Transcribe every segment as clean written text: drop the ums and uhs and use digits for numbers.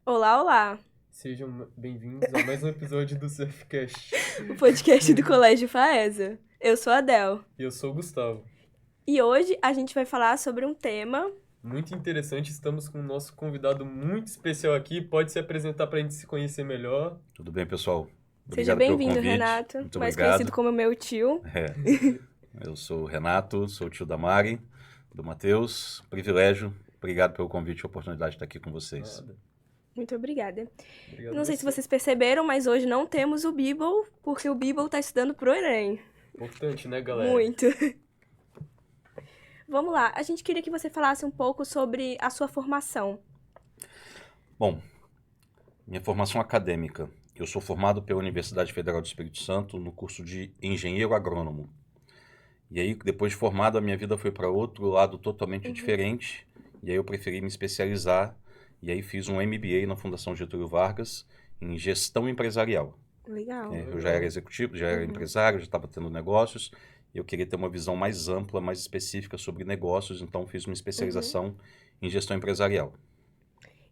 Olá, olá! Sejam bem-vindos a mais um episódio do Surfcast. O podcast do Colégio Faesa. Eu sou a Del. E eu sou o Gustavo. E hoje a gente vai falar sobre um tema. Muito interessante, estamos com o nosso convidado muito especial aqui. Pode se apresentar para a gente se conhecer melhor. Tudo bem, pessoal? Seja Obrigado pelo bem-vindo, convite. Renato, Muito mais conhecido obrigado. como meu tio. Eu sou o Renato, sou o tio da Mari, do Matheus. Privilégio. Obrigado pelo convite e a oportunidade de estar aqui com vocês. Nada. Muito obrigada. Obrigado Não sei se você. vocês perceberam, mas hoje não temos o Bible, porque o Bible tá estudando pro Enem. Importante, né, galera? Muito. Vamos lá, a gente queria que você falasse um pouco sobre a sua formação. Bom, minha formação acadêmica. Eu sou formado pela Universidade Federal do Espírito Santo no curso de Engenheiro Agrônomo. E aí, depois de formado, a minha vida foi para outro lado totalmente diferente. E aí eu preferi me especializar. E aí fiz um MBA na Fundação Getúlio Vargas em gestão empresarial. Legal. Eu já era executivo, já era empresário, já estava tendo negócios. E eu queria ter uma visão mais ampla, mais específica sobre negócios. Então fiz uma especialização em gestão empresarial.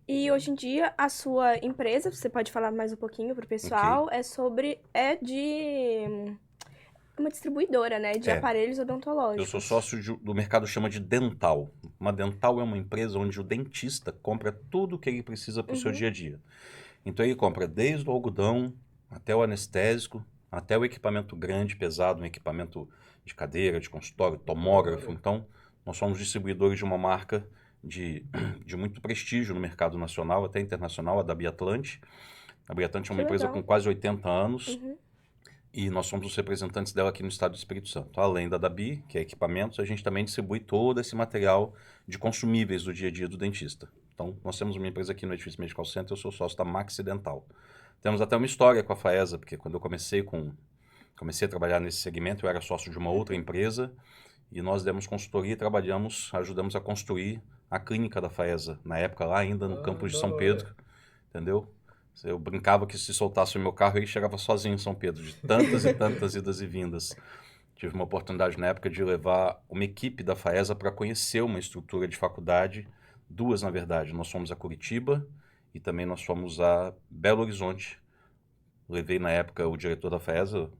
E hoje em dia, a sua empresa, você pode falar mais um pouquinho pro pessoal, é de uma distribuidora, né, de aparelhos Eu odontológicos. sou sócio do mercado chama de dental. Uma dental é uma empresa onde o dentista compra tudo o que ele precisa para o seu dia a dia. Então ele compra desde o algodão até o anestésico, até o equipamento grande, pesado, um equipamento de cadeira, de consultório, tomógrafo. Então nós somos distribuidores de uma marca de muito prestígio no mercado nacional, até internacional, a da Biatlante. A Biatlante é uma Que empresa legal. com quase 80 anos. E nós somos os representantes dela aqui no estado do Espírito Santo. Além da Dabi, que é equipamentos, a gente também distribui todo esse material de consumíveis do dia a dia do dentista. Então, nós temos uma empresa aqui no Edifício Medical Center, eu sou sócio da Maxi Dental. Temos até uma história com a Faesa, porque quando eu comecei a trabalhar nesse segmento, eu era sócio de uma outra empresa, e nós demos consultoria e ajudamos a construir a clínica da Faesa, na época lá ainda no campus de da São hora. Pedro, entendeu? Eu brincava que se soltasse o meu carro, ele chegava sozinho em São Pedro, de tantas e tantas idas e vindas. Tive uma oportunidade na época de levar uma equipe da Faesa para conhecer uma estrutura de faculdade, duas na verdade. Nós fomos a Curitiba e também nós fomos a Belo Horizonte. Levei na época o diretor da Faesa,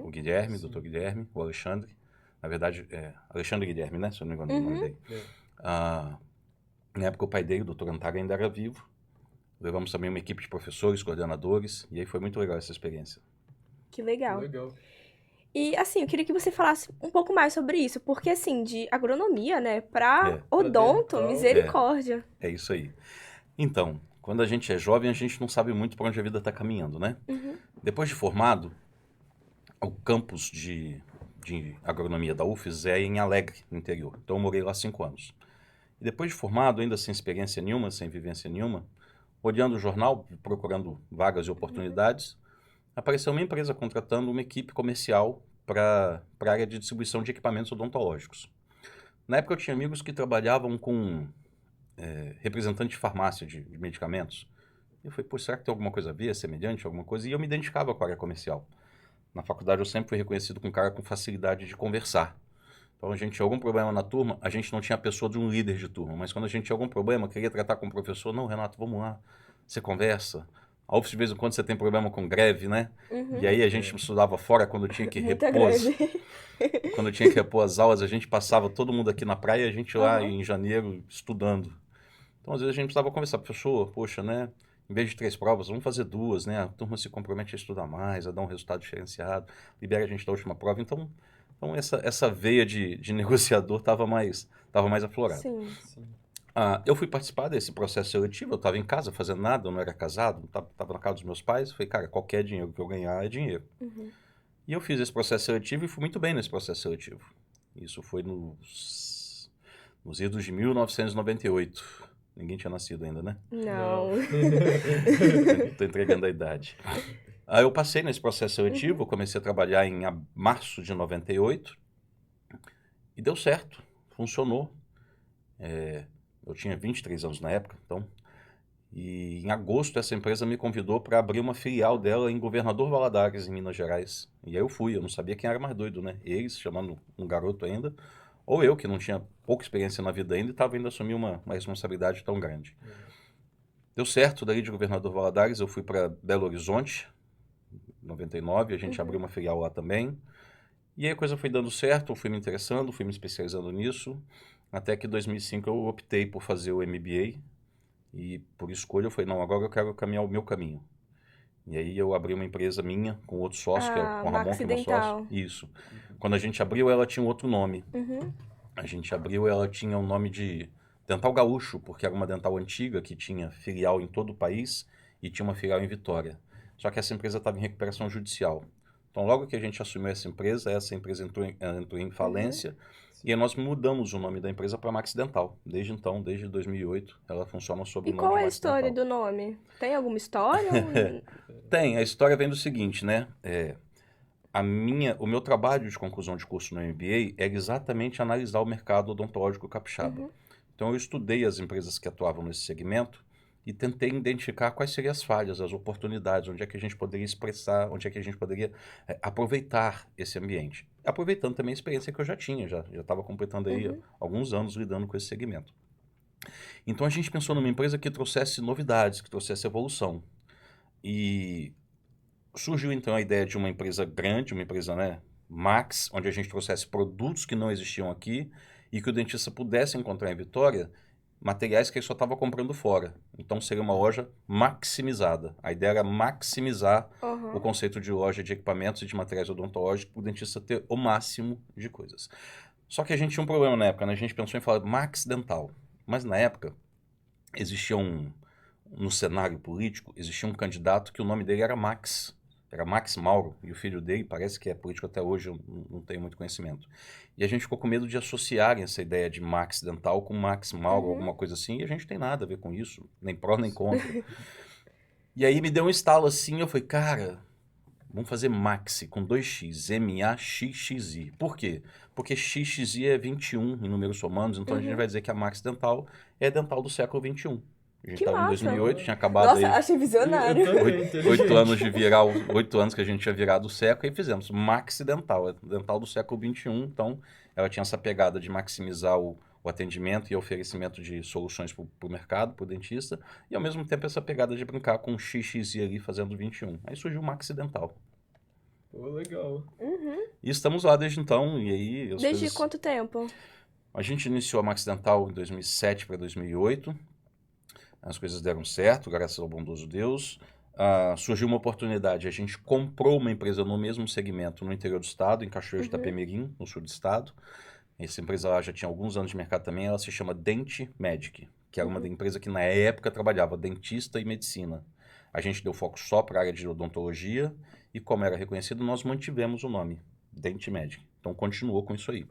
o Guilherme, o doutor Guilherme, o Alexandre. Na verdade, Alexandre Guilherme, né? Se eu não me engano o nome dele. Na época o pai dele, o doutor Antara, ainda era vivo. Levamos também uma equipe de professores, coordenadores, e aí foi muito legal essa experiência. Que legal. Legal. E, assim, eu queria que você falasse um pouco mais sobre isso, porque, assim, de agronomia, né, pra odonto, dental. misericórdia. É isso aí. Então, quando a gente é jovem, a gente não sabe muito para onde a vida está caminhando, né? Depois de formado, o campus de agronomia da UFES é em Alegre, no interior. Então eu morei lá 5 anos. E depois de formado, ainda sem experiência nenhuma, sem vivência nenhuma, olhando o jornal, procurando vagas e oportunidades, apareceu uma empresa contratando uma equipe comercial para a área de distribuição de equipamentos odontológicos. Na época eu tinha amigos que trabalhavam com representante de farmácia de medicamentos. E eu falei, pô, será que tem alguma coisa a ver, semelhante, alguma coisa? E eu me identificava com a área comercial. Na faculdade eu sempre fui reconhecido como um cara com facilidade de conversar. Então a gente tinha algum problema na turma, a gente não tinha a pessoa de um líder de turma, mas quando a gente tinha algum problema, queria tratar com o professor, não, Renato, vamos lá, você conversa. A UFS, de vez em quando, você tem problema com greve, né? E aí a gente estudava fora quando tinha que Muita repor. greve. Quando tinha que repor as aulas, a gente passava todo mundo aqui na praia, a gente lá em janeiro estudando. Então, às vezes, a gente precisava conversar, professor, poxa, né? Em vez de 3 provas, vamos fazer 2, né? A turma se compromete a estudar mais, a dar um resultado diferenciado, libera a gente da última prova. Então essa veia de negociador estava mais aflorada. Sim. Sim. Eu fui participar desse processo seletivo, eu estava em casa fazendo nada, eu não era casado, estava na casa dos meus pais. Falei, cara, qualquer dinheiro que eu ganhar é dinheiro. E eu fiz esse processo seletivo e fui muito bem nesse processo seletivo. Isso foi nos idos de 1998. Ninguém tinha nascido ainda, né? Não. Tô entregando a idade. Aí eu passei nesse processo seletivo, comecei a trabalhar em março de 98 e deu certo, funcionou. Eu tinha 23 anos na época, então. E em agosto essa empresa me convidou para abrir uma filial dela em Governador Valadares, em Minas Gerais. E aí eu fui, eu não sabia quem era mais doido, né? Eles, chamando um garoto ainda, ou eu, que não tinha pouca experiência na vida ainda, e estava indo assumir uma responsabilidade tão grande. Deu certo, daí de Governador Valadares eu fui para Belo Horizonte, em 99, a gente abriu uma filial lá também. E aí a coisa foi dando certo, eu fui me interessando, fui me especializando nisso, até que em 2005 eu optei por fazer o MBA, e por escolha eu falei, não, agora eu quero caminhar o meu caminho. E aí eu abri uma empresa minha com outro sócio, que é A com o Ramon, que é meu sócio. Maxidental. Isso. Quando a gente abriu, ela tinha um outro nome. Uhum. A gente abriu, ela tinha um nome de Dental Gaúcho, porque era uma dental antiga que tinha filial em todo o país e tinha uma filial em Vitória. Só que essa empresa estava em recuperação judicial. Então, logo que a gente assumiu essa empresa entrou em falência e aí nós mudamos o nome da empresa para Max Dental. Desde então, desde 2008, ela funciona sob E o nome qual de é a Max história Dental. do nome? Tem alguma história? Tem, a história vem do seguinte, né? O meu trabalho de conclusão de curso no MBA era exatamente analisar o mercado odontológico capixaba. Então eu estudei as empresas que atuavam nesse segmento e tentei identificar quais seriam as falhas, as oportunidades, onde é que a gente poderia expressar, onde é que a gente poderia aproveitar esse ambiente. Aproveitando também a experiência que eu já tinha, já estava completando aí alguns anos lidando com esse segmento. Então a gente pensou numa empresa que trouxesse novidades, que trouxesse evolução. E surgiu então a ideia de uma empresa grande, uma empresa, né, Max, onde a gente trouxesse produtos que não existiam aqui e que o dentista pudesse encontrar em Vitória materiais que ele só estava comprando fora. Então seria uma loja maximizada. A ideia era maximizar o conceito de loja de equipamentos e de materiais odontológicos para o dentista ter o máximo de coisas. Só que a gente tinha um problema na época, né? A gente pensou em falar Max Dental. Mas na época existia no cenário político, existia um candidato que o nome dele era Max. Era Max Mauro, e o filho dele parece que é político até hoje, eu não tenho muito conhecimento. E a gente ficou com medo de associarem essa ideia de Max Dental com Max Mauro, alguma coisa assim, e a gente não tem nada a ver com isso, nem pró nem contra. E aí me deu um estalo assim, eu falei, cara, vamos fazer Maxi com 2x, M-A-X-X-I. Por quê? Porque XXI é 21 em números somados, então a gente vai dizer que a Max Dental é dental do século 21. A gente Que estava em massa! 2008, tinha acabado Nossa, aí achei visionário. Eu também, 8 anos inteligente. de virar, 8 anos que a gente tinha virado o século e fizemos Maxi Dental, é dental do século 21, então ela tinha essa pegada de maximizar o atendimento e oferecimento de soluções para o mercado, para o dentista, e ao mesmo tempo essa pegada de brincar com XXI ali fazendo 21. Aí surgiu o Maxi Dental. Pô, legal. E estamos lá desde então, e aí as Desde coisas... quanto tempo? A gente iniciou a Max Dental em 2007 para 2008, as coisas deram certo, graças ao bondoso Deus. Surgiu uma oportunidade, a gente comprou uma empresa no mesmo segmento no interior do estado, em Cachoeiro de Itapemirim, no sul do estado. Essa empresa lá já tinha alguns anos de mercado também, ela se chama Dent Medic, que era uma empresa que na época trabalhava dentista e medicina. A gente deu foco só para a área de odontologia e como era reconhecido, nós mantivemos o nome, Dent Medic. Então continuou com isso aí.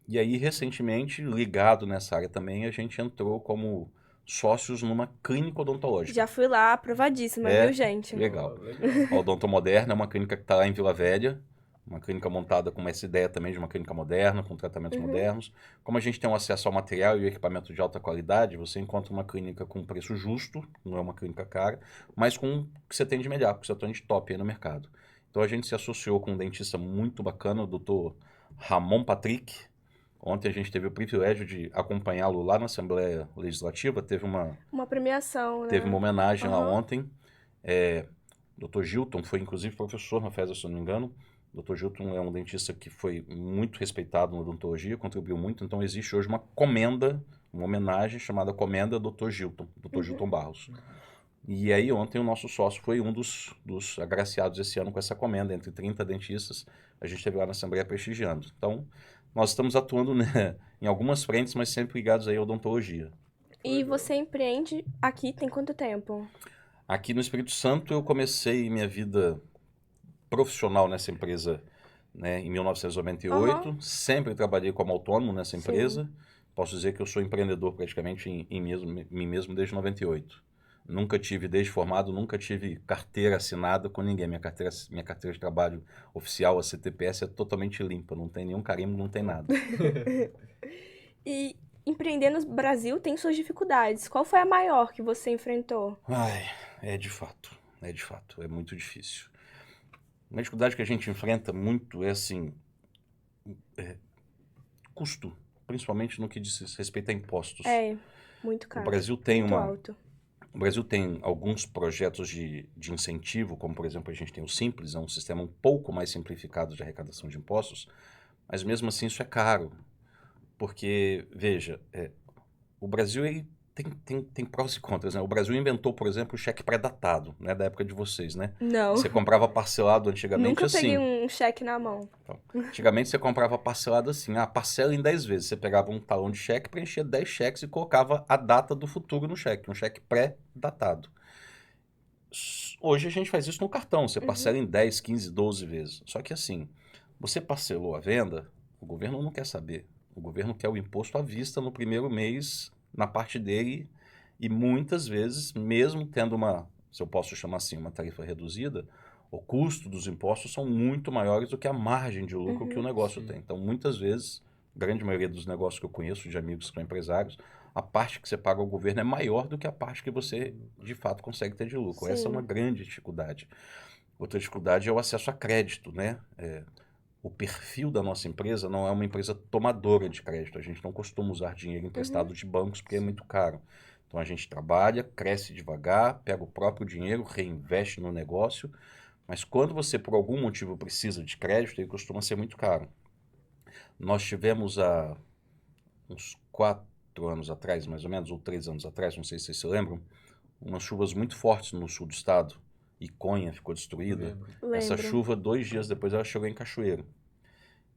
E aí, recentemente, ligado nessa área também, a gente entrou como sócios numa clínica odontológica. Já fui lá, aprovadíssima, viu, gente? Legal. Ó, legal. A Odonto Moderna é uma clínica que está lá em Vila Velha, uma clínica montada com essa ideia também de uma clínica moderna, com tratamentos modernos. Como a gente tem um acesso ao material e equipamento de alta qualidade, você encontra uma clínica com preço justo, não é uma clínica cara, mas com o que você tem de melhor, porque você tem de top aí no mercado. Então a gente se associou com um dentista muito bacana, o Dr. Ramon Patrick. Ontem a gente teve o privilégio de acompanhá-lo lá na Assembleia Legislativa, teve uma premiação, né? Teve uma homenagem lá ontem. Dr. Gilton foi, inclusive, professor na FESA, se eu não me engano. Dr. Gilton é um dentista que foi muito respeitado na odontologia, contribuiu muito. Então, existe hoje uma comenda, uma homenagem chamada Comenda Dr. Gilton, Dr. Gilton Barros. E aí, ontem, o nosso sócio foi um dos agraciados esse ano com essa comenda, entre 30 dentistas. A gente esteve lá na Assembleia prestigiando. Então, nós estamos atuando, né, em algumas frentes, mas sempre ligados aí à odontologia. E você empreende aqui tem quanto tempo? Aqui no Espírito Santo eu comecei minha vida profissional nessa empresa, né, em 1998. Sempre trabalhei como autônomo nessa empresa. Posso dizer que eu sou empreendedor praticamente em mim mesmo desde 98. Nunca tive, desde formado, nunca tive carteira assinada com ninguém. Minha carteira de trabalho oficial, a CTPS, é totalmente limpa. Não tem nenhum carimbo, não tem nada. E empreender no Brasil tem suas dificuldades. Qual foi a maior que você enfrentou? Ai, é de fato, é muito difícil. Uma dificuldade que a gente enfrenta muito é assim, custo, principalmente no que diz respeito a impostos. Muito O caro. Brasil tem Muito uma... alto. O Brasil tem alguns projetos de incentivo, como, por exemplo, a gente tem o Simples, é um sistema um pouco mais simplificado de arrecadação de impostos, mas mesmo assim isso é caro, porque, veja, o Brasil ele tem prós e contras, né? O Brasil inventou, por exemplo, o cheque pré-datado, né, da época de vocês, né? Não. Você comprava parcelado antigamente Nunca peguei assim. um cheque na mão. Então, antigamente você comprava parcelado assim, parcela em 10 vezes. Você pegava um talão de cheque, preenchia 10 cheques e colocava a data do futuro no cheque, um cheque pré-datado. Hoje a gente faz isso no cartão, você parcela em 10, 15, 12 vezes. Só que assim, você parcelou a venda, o governo não quer saber. O governo quer o imposto à vista no primeiro mês, na parte dele, e muitas vezes, mesmo tendo uma, se eu posso chamar assim, uma tarifa reduzida, o custo dos impostos são muito maiores do que a margem de lucro que o negócio tem. Então, muitas vezes, grande maioria dos negócios que eu conheço, de amigos que são empresários, a parte que você paga ao governo é maior do que a parte que você, de fato, consegue ter de lucro. Sim. Essa é uma grande dificuldade. Outra dificuldade é o acesso a crédito, né? O perfil da nossa empresa não é uma empresa tomadora de crédito. A gente não costuma usar dinheiro emprestado de bancos porque é muito caro. Então, a gente trabalha, cresce devagar, pega o próprio dinheiro, reinveste no negócio, mas quando você, por algum motivo, precisa de crédito, ele costuma ser muito caro. Nós tivemos há uns 4 anos atrás, mais ou menos, ou 3 anos atrás, não sei se vocês se lembram, umas chuvas muito fortes no sul do estado. Iconha ficou destruída. Essa Lembro. chuva, 2 dias depois, ela chegou em Cachoeiro.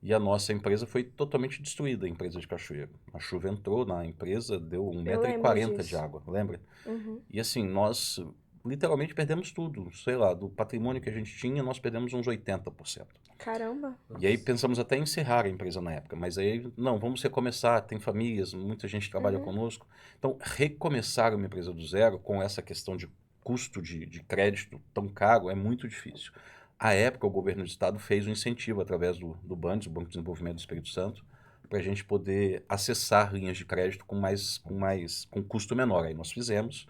E a nossa empresa foi totalmente destruída, a empresa de Cachoeiro. A chuva entrou na empresa, deu 1,40 m de disso. água, lembra? Uhum. E assim, nós literalmente perdemos tudo. Sei lá, do patrimônio que a gente tinha, nós perdemos uns 80%. Caramba. E aí pensamos até em encerrar a empresa na época, mas aí, não, vamos recomeçar, tem famílias, muita gente trabalha conosco. Então, recomeçar uma empresa do zero com essa questão de custo de crédito tão caro é muito difícil. À época, o governo do estado fez um incentivo através do BANDES, o Banco de Desenvolvimento do Espírito Santo, para a gente poder acessar linhas de crédito com custo menor. Aí nós fizemos,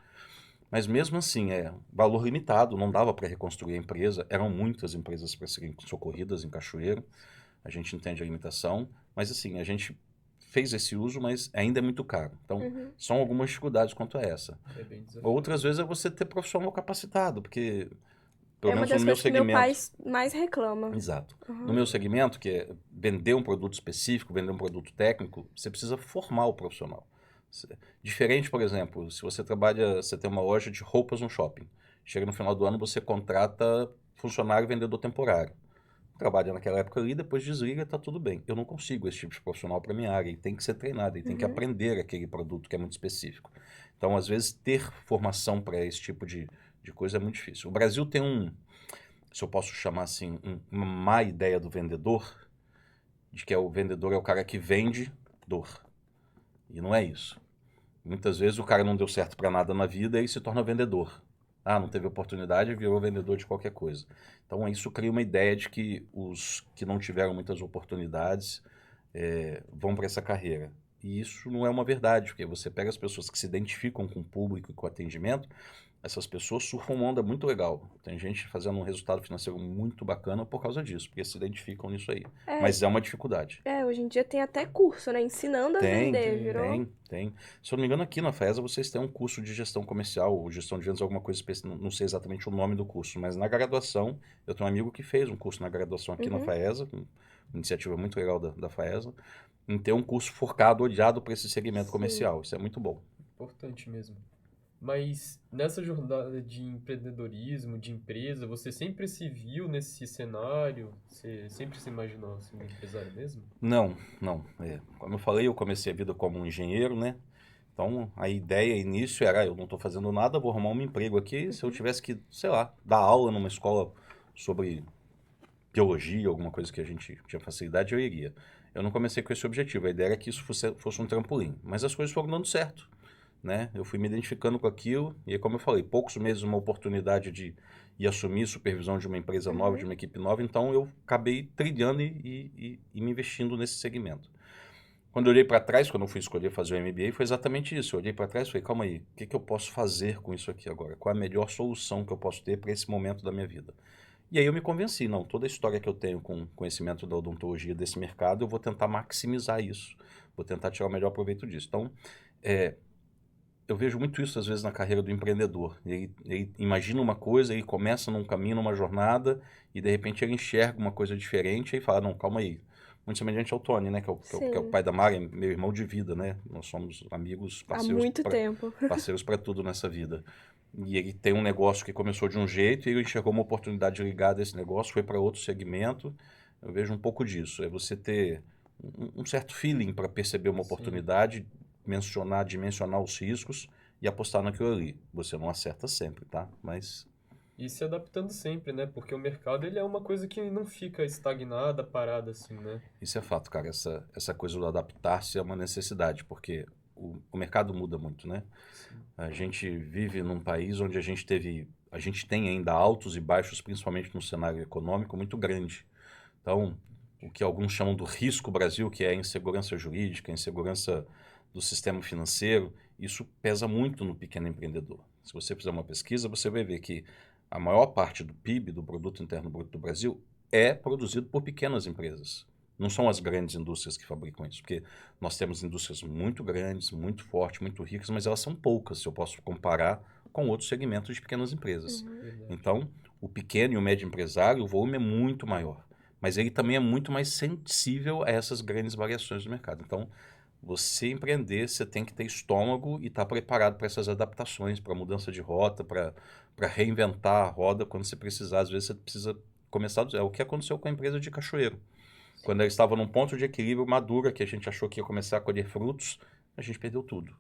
mas mesmo assim, valor limitado, não dava para reconstruir a empresa, eram muitas empresas para serem socorridas em Cachoeiro, a gente entende a limitação, mas assim, a gente fez esse uso, mas ainda é muito caro. Então, são algumas dificuldades quanto a essa. É bem desafiador. Outras vezes é você ter profissional capacitado, porque, pelo É uma menos das no meu coisas que meu pai segmento... mais reclama. Exato. No meu segmento, que é vender um produto específico, vender um produto técnico, você precisa formar o profissional. Diferente, por exemplo, se você tem uma loja de roupas no shopping. Chega no final do ano, você contrata funcionário e vendedor temporário. Trabalha naquela época ali, depois desliga, tá tudo bem. Eu não consigo esse tipo de profissional para minha área. Ele tem que ser treinado, ele tem que aprender aquele produto que é muito específico. Então, às vezes, ter formação para esse tipo de coisa é muito difícil. O Brasil tem se eu posso chamar assim, uma má ideia do vendedor, de que o vendedor é o cara que vende dor. E não é isso. Muitas vezes o cara não deu certo para nada na vida e se torna vendedor. Não teve oportunidade e virou vendedor de qualquer coisa. Então isso cria uma ideia de que os que não tiveram muitas oportunidades vão para essa carreira. E isso não é uma verdade, porque você pega as pessoas que se identificam com o público e com o atendimento, essas pessoas surfam uma onda muito legal. Tem gente fazendo um resultado financeiro muito bacana por causa disso, porque se identificam nisso aí. Mas é uma dificuldade. Hoje em dia tem até curso, né? Ensinando a vender, virou. Tem. Se eu não me engano, aqui na FAESA vocês têm um curso de gestão comercial, ou gestão de vendas, alguma coisa específica, não sei exatamente o nome do curso, mas na graduação, eu tenho um amigo que fez um curso na graduação aqui na FAESA, uma iniciativa muito legal da FAESA, em ter um curso focado, odiado para esse segmento comercial. Isso é muito bom. Importante mesmo. Mas nessa jornada de empreendedorismo, de empresa, você sempre se viu nesse cenário? Você sempre se imaginou sendo empresário mesmo? Não. Como eu falei, eu comecei a vida como um engenheiro, né? Então, a ideia, início era, eu não estou fazendo nada, vou arrumar um emprego aqui. Se eu tivesse que, sei lá, dar aula numa escola sobre biologia, alguma coisa que a gente tinha facilidade, eu iria. Eu não comecei com esse objetivo, a ideia era que isso fosse um trampolim. Mas as coisas foram dando certo. Né? Eu fui me identificando com aquilo e, como eu falei, poucos meses uma oportunidade de ir assumir supervisão de uma empresa nova, de uma equipe nova, então eu acabei trilhando e me investindo nesse segmento. Quando eu olhei para trás, quando eu fui escolher fazer o MBA, foi exatamente isso. Eu olhei para trás e falei, calma aí, o que eu posso fazer com isso aqui agora? Qual é a melhor solução que eu posso ter para esse momento da minha vida? E aí eu me convenci, não, toda a história que eu tenho com conhecimento da odontologia desse mercado, eu vou tentar maximizar isso, vou tentar tirar o melhor proveito disso. Então, eu vejo muito isso às vezes na carreira do empreendedor. Ele imagina uma coisa, ele começa num caminho, numa jornada, e de repente ele enxerga uma coisa diferente e fala, não, calma aí. Muito semelhante ao Tony, né? Que é o pai da Mari, meu irmão de vida, né? Nós somos amigos, Há muito tempo. parceiros para tudo nessa vida. E ele tem um negócio que começou de um jeito e ele enxergou uma oportunidade ligada a esse negócio, foi para outro segmento. Eu vejo um pouco disso. É você ter um certo feeling para perceber uma oportunidade, dimensionar os riscos e apostar naquilo ali. Você não acerta sempre, tá? Mas... E se adaptando sempre, né? Porque o mercado, ele é uma coisa que não fica estagnada, parada assim, né? Isso é fato, cara. Essa coisa do adaptar-se é uma necessidade, porque o mercado muda muito, né? Sim. A gente vive num país onde a gente tem ainda altos e baixos, principalmente no cenário econômico, muito grande. Então, o que alguns chamam do risco Brasil, que é a insegurança jurídica, a insegurança do sistema financeiro, isso pesa muito no pequeno empreendedor. Se você fizer uma pesquisa, você vai ver que a maior parte do PIB, do Produto Interno Bruto do Brasil, é produzido por pequenas empresas. Não são as grandes indústrias que fabricam isso, porque nós temos indústrias muito grandes, muito fortes, muito ricas, mas elas são poucas, se eu posso comparar com outros segmentos de pequenas empresas. Então, o pequeno e o médio empresário, o volume é muito maior, mas ele também é muito mais sensível a essas grandes variações do mercado. Então, você empreender, você tem que ter estômago e estar preparado para essas adaptações, para mudança de rota, para reinventar a roda quando você precisar. Às vezes você precisa começar do zero. É o que aconteceu com a empresa de Cachoeiro. Quando ela estava num ponto de equilíbrio madura, que a gente achou que ia começar a colher frutos, a gente perdeu tudo.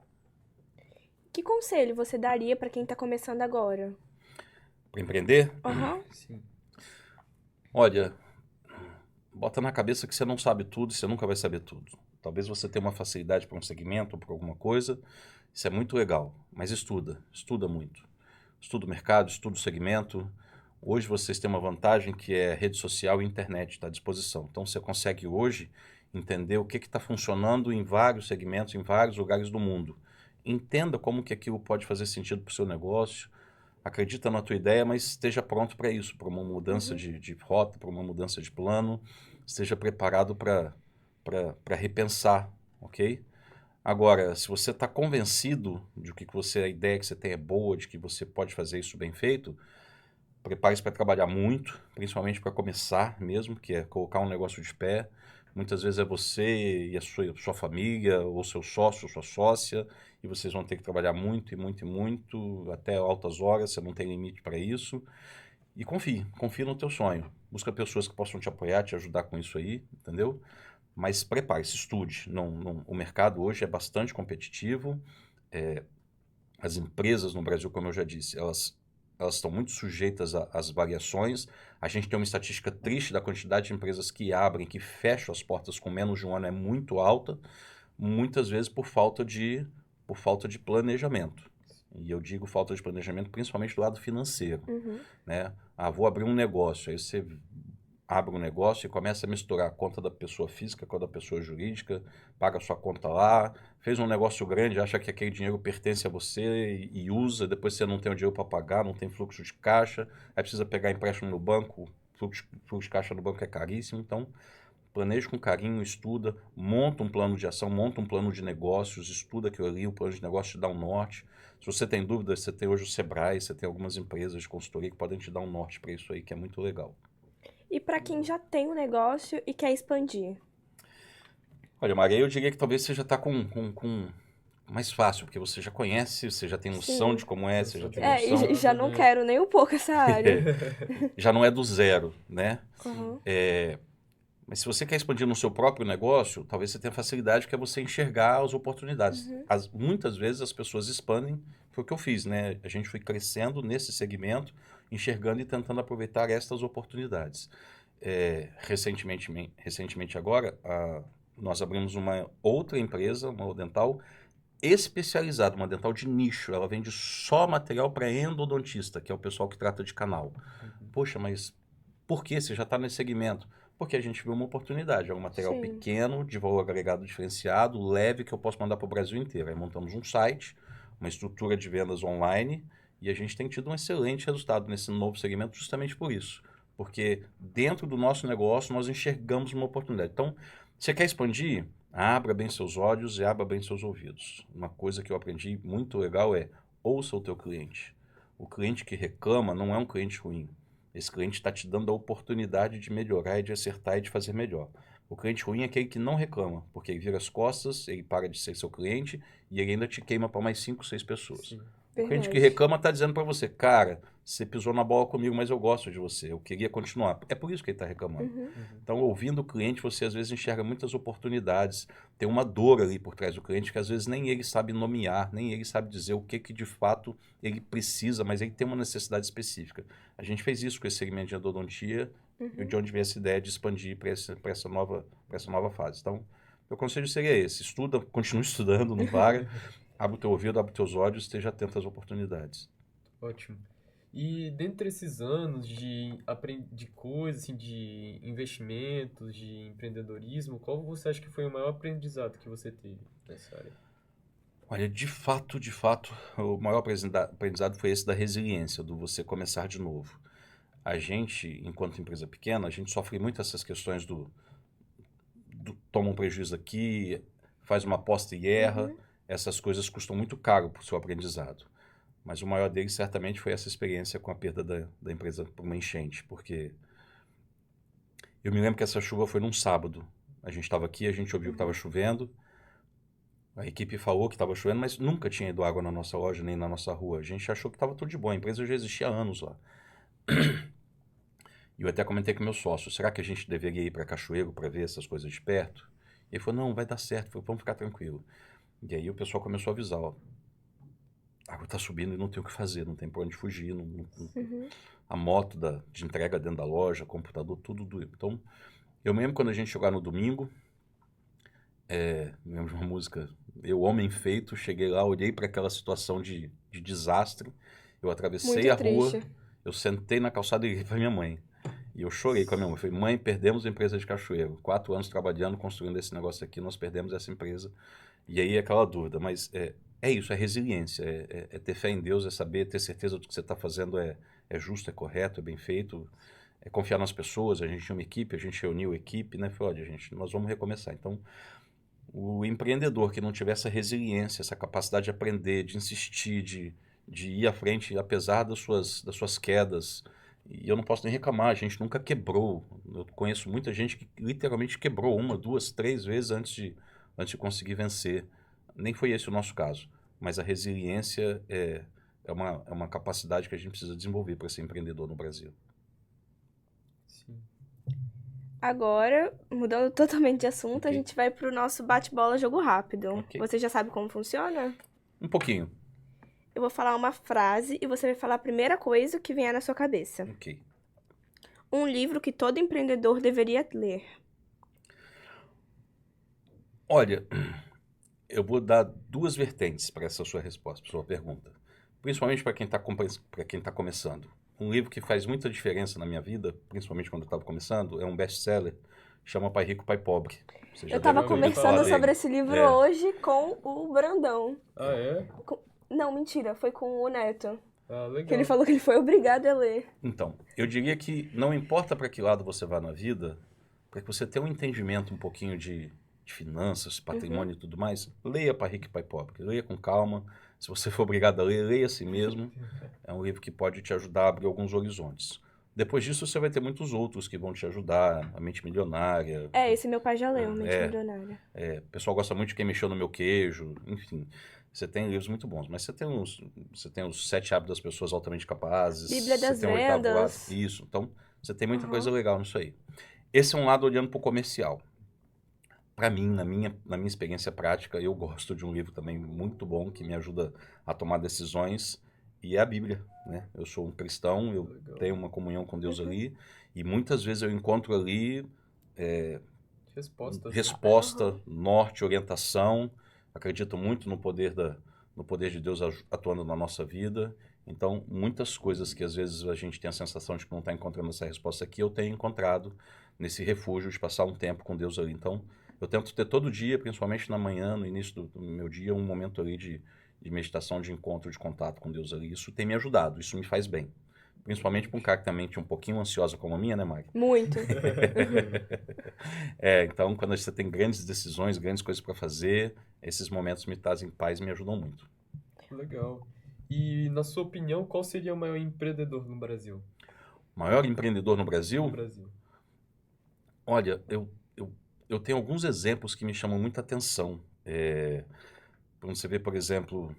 Que conselho você daria para quem está começando agora? Para empreender? Sim. Olha, bota na cabeça que você não sabe tudo e você nunca vai saber tudo. Talvez você tenha uma facilidade para um segmento ou para alguma coisa, isso é muito legal, mas estuda muito. Estuda o mercado, estuda o segmento. Hoje vocês têm uma vantagem que é rede social e internet está à disposição. Então você consegue hoje entender o que está funcionando em vários segmentos, em vários lugares do mundo. Entenda como que aquilo pode fazer sentido para o seu negócio. Acredita na tua ideia, mas esteja pronto para isso, para uma mudança de rota, para uma mudança de plano. Esteja preparado para repensar, ok? Agora, se você está convencido de que a ideia que você tem é boa, de que você pode fazer isso bem feito, prepare-se para trabalhar muito, principalmente para começar mesmo, que é colocar um negócio de pé. Muitas vezes é você e a sua família, ou seu sócio, sua sócia, e vocês vão ter que trabalhar muito e muito e muito, até altas horas, você não tem limite para isso. E confie no teu sonho. Busca pessoas que possam te apoiar, te ajudar com isso aí, entendeu? Mas prepare-se, estude. O mercado hoje é bastante competitivo. As empresas no Brasil, como eu já disse, elas estão muito sujeitas às variações. A gente tem uma estatística triste da quantidade de empresas que abrem, que fecham as portas com menos de um ano, é muito alta, muitas vezes por falta de planejamento. E eu digo falta de planejamento principalmente do lado financeiro. Né? Vou abrir um negócio, aí você abre um negócio e começa a misturar a conta da pessoa física com a da pessoa jurídica, paga a sua conta lá, fez um negócio grande, acha que aquele dinheiro pertence a você e usa, depois você não tem o dinheiro para pagar, não tem fluxo de caixa, aí precisa pegar empréstimo no banco, fluxo de caixa no banco é caríssimo, então planeje com carinho, estuda, monta um plano de ação, monta um plano de negócios, estuda aquilo ali, o plano de negócio te dá um norte. Se você tem dúvidas, você tem hoje o Sebrae, você tem algumas empresas de consultoria que podem te dar um norte para isso aí, que é muito legal. E para quem já tem um negócio e quer expandir? Olha, Maria, eu diria que talvez você já está com mais fácil, porque você já conhece, você já tem noção de como é, você já tem noção. E já não quero nem um pouco essa área. Já não é do zero, né? Mas se você quer expandir no seu próprio negócio, talvez você tenha facilidade, que é você enxergar as oportunidades. Muitas vezes as pessoas expandem, foi o que eu fiz, né? A gente foi crescendo nesse segmento, enxergando e tentando aproveitar estas oportunidades. Recentemente agora, nós abrimos uma outra empresa, uma dental especializada, uma dental de nicho. Ela vende só material para endodontista, que é o pessoal que trata de canal. Poxa, mas por que você já está nesse segmento? Porque a gente viu uma oportunidade, é um material pequeno, de valor agregado diferenciado, leve, que eu posso mandar para o Brasil inteiro. Aí montamos um site, uma estrutura de vendas online, e a gente tem tido um excelente resultado nesse novo segmento justamente por isso. Porque dentro do nosso negócio nós enxergamos uma oportunidade. Então, você quer expandir? Abra bem seus olhos e abra bem seus ouvidos. Uma coisa que eu aprendi muito legal é ouça o teu cliente. O cliente que reclama não é um cliente ruim. Esse cliente está te dando a oportunidade de melhorar e de acertar e de fazer melhor. O cliente ruim é aquele que não reclama, porque ele vira as costas, ele para de ser seu cliente e ele ainda te queima para mais 5, 6 pessoas. Sim. O cliente que Verdade. reclama está dizendo para você, cara, você pisou na bola comigo, mas eu gosto de você, eu queria continuar. É por isso que ele está reclamando. Uhum. Então, ouvindo o cliente, você às vezes enxerga muitas oportunidades. Tem uma dor ali por trás do cliente que às vezes nem ele sabe nomear, nem ele sabe dizer o que de fato ele precisa, mas ele tem uma necessidade específica. A gente fez isso com esse segmento de endodontia e de onde veio essa ideia de expandir para essa nova fase. Então, meu conselho seria esse: estuda, continue estudando, não para, abre o teu ouvido, abre os teus olhos, esteja atento às oportunidades. Ótimo. E dentre esses anos de coisas, assim, de investimentos, de empreendedorismo, qual você acha que foi o maior aprendizado que você teve nessa área? Olha, de fato, o maior aprendizado foi esse da resiliência, do você começar de novo. A gente, enquanto empresa pequena, a gente sofre muito essas questões do toma um prejuízo aqui, faz uma aposta e erra. Essas coisas custam muito caro para o seu aprendizado. Mas o maior deles certamente foi essa experiência com a perda da empresa por uma enchente, porque eu me lembro que essa chuva foi num sábado. A gente estava aqui, a gente ouviu que estava chovendo, a equipe falou que estava chovendo, mas nunca tinha ido água na nossa loja nem na nossa rua. A gente achou que estava tudo de boa, a empresa já existia há anos lá. E eu até comentei com meu sócio, será que a gente deveria ir para Cachoeiro para ver essas coisas de perto? E ele falou, não, vai dar certo. Eu falei, vamos ficar tranquilo. E aí o pessoal começou a avisar, ó, a água está subindo e não tem o que fazer, não tem para onde fugir. A moto de entrega dentro da loja, computador, tudo doido. Então, eu me lembro quando a gente chegou no domingo, me lembro de uma música, eu, homem feito, cheguei lá, olhei para aquela situação de desastre, eu atravessei Muito a rua, triste. eu sentei na calçada e liguei para minha mãe. E eu chorei com a minha mãe. Falei, mãe, perdemos a empresa de Cachoeiro. 4 anos trabalhando, construindo esse negócio aqui, nós perdemos essa empresa. E aí aquela dúvida, mas é isso, é resiliência, é ter fé em Deus, é saber, ter certeza do que você está fazendo é justo, é correto, é bem feito, é confiar nas pessoas. A gente tinha uma equipe, a gente reuniu a equipe, né? Falei, olha, gente, nós vamos recomeçar. Então, o empreendedor que não tiver essa resiliência, essa capacidade de aprender, de insistir, de ir à frente, apesar das suas quedas, e eu não posso nem reclamar, a gente nunca quebrou. Eu conheço muita gente que literalmente quebrou 1, 2, 3 vezes antes de conseguir vencer. Nem foi esse o nosso caso, mas a resiliência é uma capacidade que a gente precisa desenvolver para ser empreendedor no Brasil. Sim. Agora, mudando totalmente de assunto, a Ok. gente vai pro nosso bate-bola jogo rápido. Ok. Você já sabe como funciona? Um pouquinho. Eu vou falar uma frase e você vai falar a primeira coisa que vier na sua cabeça. Ok. Um livro que todo empreendedor deveria ler. Olha, eu vou dar 2 vertentes para essa sua resposta, para sua pergunta. Principalmente para quem está começando. Um livro que faz muita diferença na minha vida, principalmente quando eu estava começando, é um best-seller, chama Pai Rico, Pai Pobre. Você já Eu tava deve ter ouvido falar conversando dele. sobre esse livro É. hoje com o Brandão. Ah, é? Não, mentira, foi com o Neto. Ah, legal. Que ele falou que ele foi obrigado a ler. Então, eu diria que não importa para que lado você vá na vida, para que você tenha um entendimento um pouquinho de finanças, patrimônio e tudo mais, leia Pai Rico e Pai Pobre. Leia com calma. Se você for obrigado a ler, leia a si mesmo. É um livro que pode te ajudar a abrir alguns horizontes. Depois disso, você vai ter muitos outros que vão te ajudar. A Mente Milionária. Esse meu pai já leu, Mente Milionária. O pessoal gosta muito de Quem Mexeu no Meu Queijo. Enfim, você tem livros muito bons. Mas você tem os 7 Hábitos das Pessoas Altamente Capazes. Bíblia das você tem o 8º Vendas. Hábito. Isso. Então, você tem muita coisa legal nisso aí. Esse é um lado olhando para o comercial. Para mim, na minha experiência prática, eu gosto de um livro também muito bom que me ajuda a tomar decisões, e é a Bíblia, né? Eu sou um cristão, eu Legal. tenho uma comunhão com Deus ali, e muitas vezes eu encontro ali Respostas. resposta, norte, orientação. Acredito muito no poder de Deus atuando na nossa vida. Então, muitas coisas que às vezes a gente tem a sensação de que não está encontrando essa resposta aqui, eu tenho encontrado nesse refúgio de passar um tempo com Deus ali. Então, eu tento ter todo dia, principalmente na manhã, no início do meu dia, um momento ali de meditação, de encontro, de contato com Deus ali. Isso tem me ajudado, isso me faz bem. principalmente para um cara que tem a mente um pouquinho ansiosa como a minha, né, Mari? Muito. Então, quando você tem grandes decisões, grandes coisas para fazer, esses momentos me trazem paz e me ajudam muito. Legal. E, na sua opinião, qual seria o maior empreendedor no Brasil? Maior empreendedor no No Brasil? Brasil. Olha, eu tenho alguns exemplos que me chamam muita atenção. Quando você vê, por exemplo,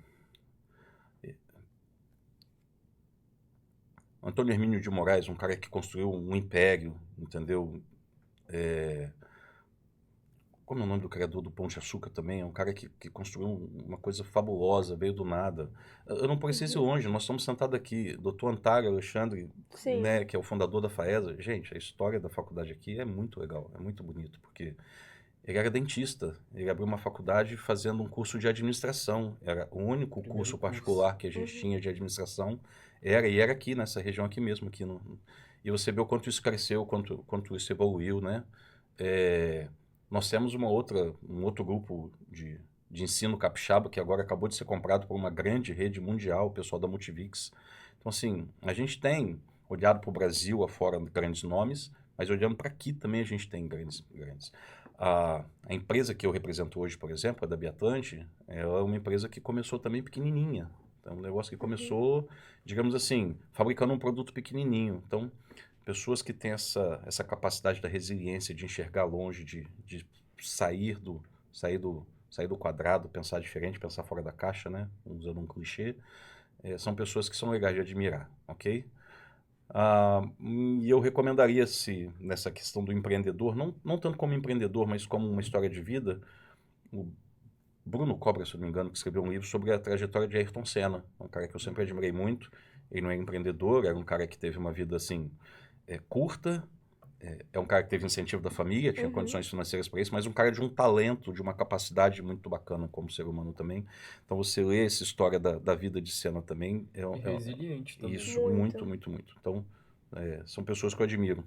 Antônio Hermínio de Moraes, um cara que construiu um império, entendeu? Como é o nome do criador do Pão de Açúcar também? É um cara que construiu uma coisa fabulosa, veio do nada. Eu não preciso ir longe, nós estamos sentados aqui. Dr. Antário Alexandre, Sim. né, que é o fundador da FAESA. Gente, a história da faculdade aqui é muito legal, é muito bonito, porque ele era dentista, ele abriu uma faculdade fazendo um curso de administração. Era o único Primeiro curso curso. particular que a gente tinha de administração. Era aqui, nessa região aqui mesmo. E você vê o quanto isso cresceu, quanto isso evoluiu, né? Nós temos um outro grupo de ensino capixaba, que agora acabou de ser comprado por uma grande rede mundial, o pessoal da Multivix. Então, assim, a gente tem olhado para o Brasil afora grandes nomes, mas olhando para aqui também a gente tem grandes. A empresa que eu represento hoje, por exemplo, a da Biatlante, ela é uma empresa que começou também pequenininha. Então, um negócio que começou, digamos assim, fabricando um produto pequenininho. Então, pessoas que têm essa capacidade da resiliência, de enxergar longe, de sair do quadrado, pensar diferente, pensar fora da caixa, né? Usando um clichê, são pessoas que são legais de admirar, ok? E eu recomendaria, se nessa questão do empreendedor, não tanto como empreendedor, mas como uma história de vida, o Bruno Cobra, se não me engano, que escreveu um livro sobre a trajetória de Ayrton Senna, um cara que eu sempre admirei muito. Ele não era empreendedor, era um cara que teve uma vida assim curta, é um cara que teve incentivo da família, tinha condições financeiras para isso, mas um cara de um talento, de uma capacidade muito bacana como ser humano também. Então você lê essa história da vida de Senna também. E resiliente também. Isso, Muito. muito. Então, são pessoas que eu admiro.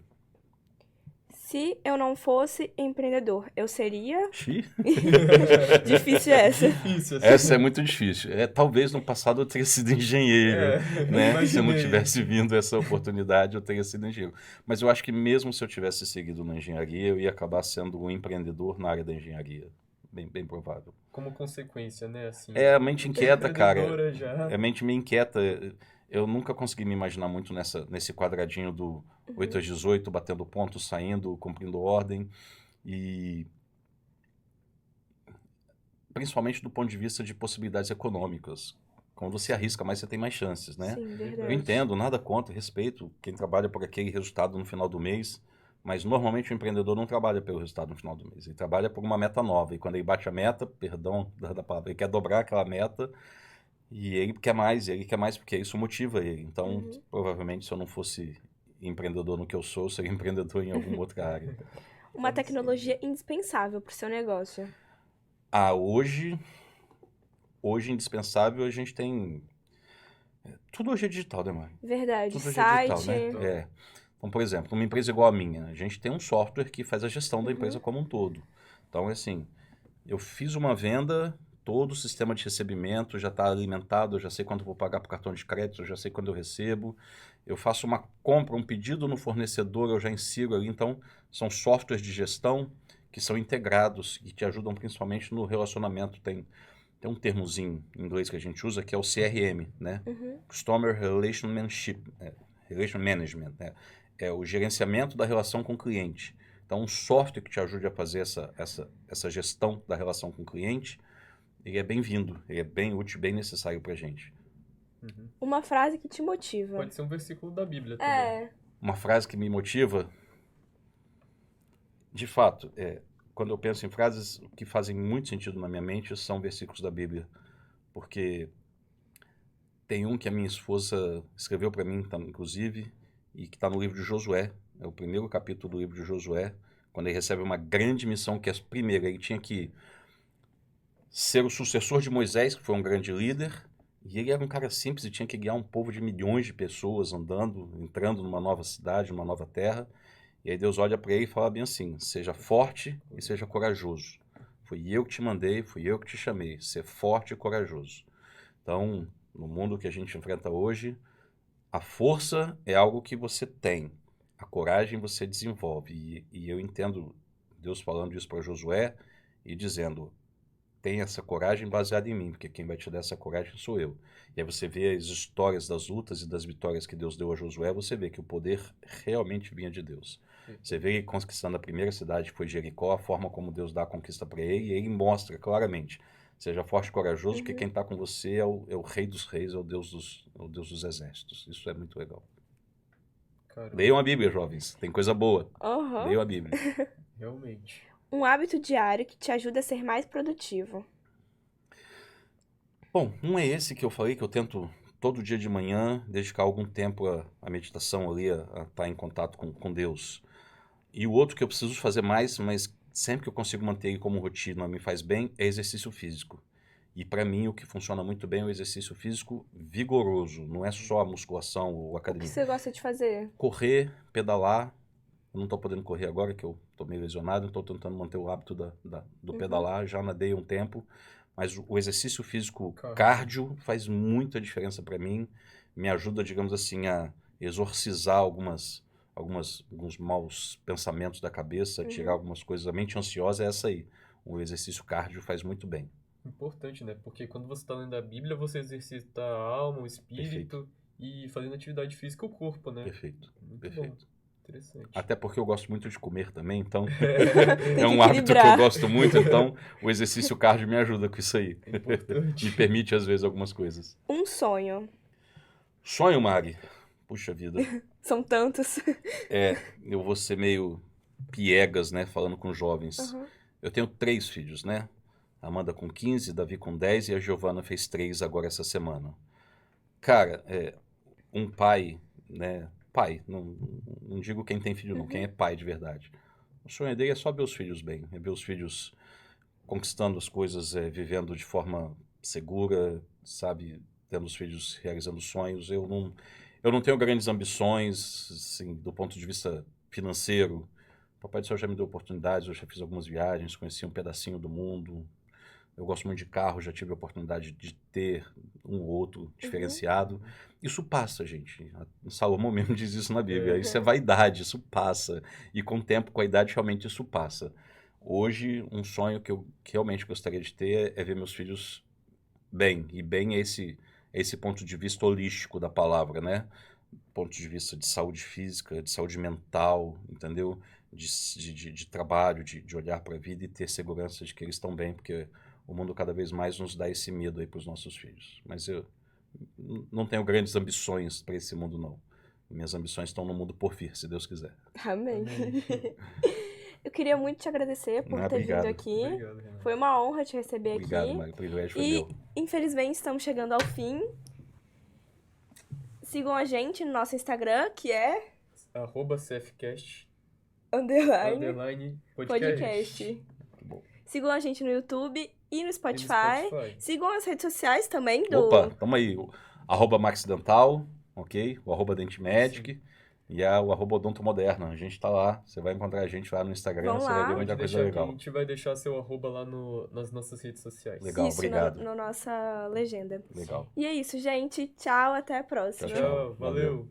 Se eu não fosse empreendedor, eu seria? Xi? Difícil essa. Difícil, assim. Essa é muito difícil. Talvez no passado eu teria sido engenheiro, né? Se eu não imaginei. tivesse vindo essa oportunidade, eu teria sido engenheiro. Mas eu acho que mesmo se eu tivesse seguido na engenharia, eu ia acabar sendo um empreendedor na área da engenharia. Bem provável. Como consequência, né? Assim, A mente inquieta, cara. empreendedora já. A mente me inquieta. Eu nunca consegui me imaginar muito nesse quadradinho do 8 às 18, batendo ponto, saindo, cumprindo ordem. E principalmente do ponto de vista de possibilidades econômicas. Quando você arrisca mais, você tem mais chances, né? Sim, Eu verdade. entendo, nada contra, respeito quem trabalha por aquele resultado no final do mês, mas normalmente o empreendedor não trabalha pelo resultado no final do mês, ele trabalha por uma meta nova, e quando ele bate a meta, perdão da palavra, ele quer dobrar aquela meta, e ele quer mais porque isso motiva ele. Então, provavelmente, se eu não fosse empreendedor no que eu sou, eu seria empreendedor em alguma outra área. Uma tecnologia indispensável pro seu negócio. Hoje indispensável, a gente tem... Tudo hoje é digital, né, Mari? Verdade. Tudo hoje Site. é digital, né? Então, por exemplo, uma empresa igual a minha, a gente tem um software que faz a gestão da empresa como um todo. Então, assim, eu fiz uma venda, todo o sistema de recebimento já está alimentado, eu já sei quando eu vou pagar por cartão de crédito, eu já sei quando eu recebo. Eu faço uma compra, um pedido no fornecedor, eu já insiro ali. Então, são softwares de gestão que são integrados e te ajudam principalmente no relacionamento. Tem um termozinho em inglês que a gente usa que é o CRM, né? Customer Relation Management, né? É o gerenciamento da relação com o cliente. Então, um software que te ajude a fazer essa gestão da relação com o cliente, ele é bem-vindo, ele é bem útil, bem necessário pra gente. Uma frase que te motiva. Pode ser um versículo da Bíblia também. Uma frase que me motiva, de fato, quando eu penso em frases que fazem muito sentido na minha mente, são versículos da Bíblia. Porque tem um que a minha esposa escreveu para mim, inclusive, e que está no livro de Josué. É o primeiro capítulo do livro de Josué, quando ele recebe uma grande missão, que é a primeira. Ele tinha que ser o sucessor de Moisés, que foi um grande líder, e ele era um cara simples e tinha que guiar um povo de milhões de pessoas entrando numa nova cidade, numa nova terra. E aí Deus olha para ele e fala bem assim: seja forte e seja corajoso. Fui eu que te mandei, fui eu que te chamei. Ser forte e corajoso. Então, no mundo que a gente enfrenta hoje, A força é algo que você tem. A coragem você desenvolve. E eu entendo Deus falando isso para Josué e dizendo, tem essa coragem baseada em mim, porque quem vai te dar essa coragem sou eu. E aí você vê as histórias das lutas e das vitórias que Deus deu a Josué, você vê que o poder realmente vinha de Deus. Você vê ele conquistando a primeira cidade, que foi Jericó, a forma como Deus dá a conquista para ele, e ele mostra claramente, seja forte e corajoso, porque quem está com você é o rei dos reis, é o Deus dos exércitos. Isso é muito legal. Caramba, Leiam a Bíblia, jovens, tem coisa boa. Aham. Leiam a Bíblia. realmente. Um hábito diário que te ajuda a ser mais produtivo. Bom, um é esse que eu falei, que eu tento todo dia de manhã dedicar algum tempo à meditação ali, a estar em contato com Deus. E o outro que eu preciso fazer mais, mas sempre que eu consigo manter ele como rotina, me faz bem, é exercício físico. E para mim o que funciona muito bem é o exercício físico vigoroso, não é só a musculação ou O que academia. você gosta de fazer? Correr, pedalar, eu não estou podendo correr agora que eu estou meio lesionado, então estou tentando manter o hábito do pedalar, já nadei um tempo, mas o exercício físico cardio faz muita diferença para mim, me ajuda, digamos assim, a exorcizar alguns maus pensamentos da cabeça, tirar algumas coisas. A mente ansiosa é essa aí. O exercício cardio faz muito bem. Importante, né? Porque quando você está lendo a Bíblia, você exercita a alma, o espírito e fazendo atividade física o corpo, né? Perfeito, Muito perfeito. bom. Interessante. Até porque eu gosto muito de comer também, então Tem é que um hábito que eu equilibrar. gosto muito, então o exercício cardio me ajuda com isso aí. É importante. Me permite, às vezes, algumas coisas. Um sonho. Sonho, Mari. Puxa vida. São tantos. Eu vou ser meio piegas, né, falando com jovens. Aham. Eu tenho 3 filhos, né? Amanda com 15, Davi com 10 e a Giovana fez 3 agora essa semana. Cara, um pai, né? Pai, não digo quem tem filho não, quem é pai de verdade. O sonho dele é só ver os filhos bem, é ver os filhos conquistando as coisas, vivendo de forma segura, sabe? Tendo os filhos realizando sonhos. Eu não tenho grandes ambições, assim, do ponto de vista financeiro. O Papai do Céu já me deu oportunidades, eu já fiz algumas viagens, conheci um pedacinho do mundo. Eu gosto muito de carro, já tive a oportunidade de ter um ou outro diferenciado. Isso passa, gente. Salomão mesmo diz isso na Bíblia. Isso é vaidade, isso passa. E com o tempo, com a idade, realmente isso passa. Hoje, um sonho que eu realmente gostaria de ter é ver meus filhos bem. E bem é esse ponto de vista holístico da palavra, né? Ponto de vista de saúde física, de saúde mental, entendeu? De trabalho, de olhar para a vida e ter segurança de que eles estão bem, porque o mundo cada vez mais nos dá esse medo aí para os nossos filhos. Mas eu não tenho grandes ambições para esse mundo, não. Minhas ambições estão no mundo por vir, se Deus quiser. Amém. Eu queria muito te agradecer por ter Obrigado. vindo aqui. Obrigado, Renato. Foi uma honra te receber Obrigado, aqui. Mário. O privilégio foi E, meu. infelizmente, estamos chegando ao fim. Sigam a gente no nosso Instagram, que é @cfcast _ podcast. Bom. Sigam a gente no YouTube e no E no Spotify. Spotify. Sigam as redes sociais também do... Opa, tamo aí. O @maxidental, ok? O @dentmedic e o @odontomoderna. A gente tá lá. Você vai encontrar a gente lá no Instagram. Vão Você lá. vai ver Pode muita coisa deixar aqui, legal. a gente vai deixar seu arroba lá nas nossas redes sociais. Legal, Isso, obrigado. na nossa legenda. Legal. E é isso, gente. Tchau, até a próxima. Tchau, Tchau, Valeu. valeu.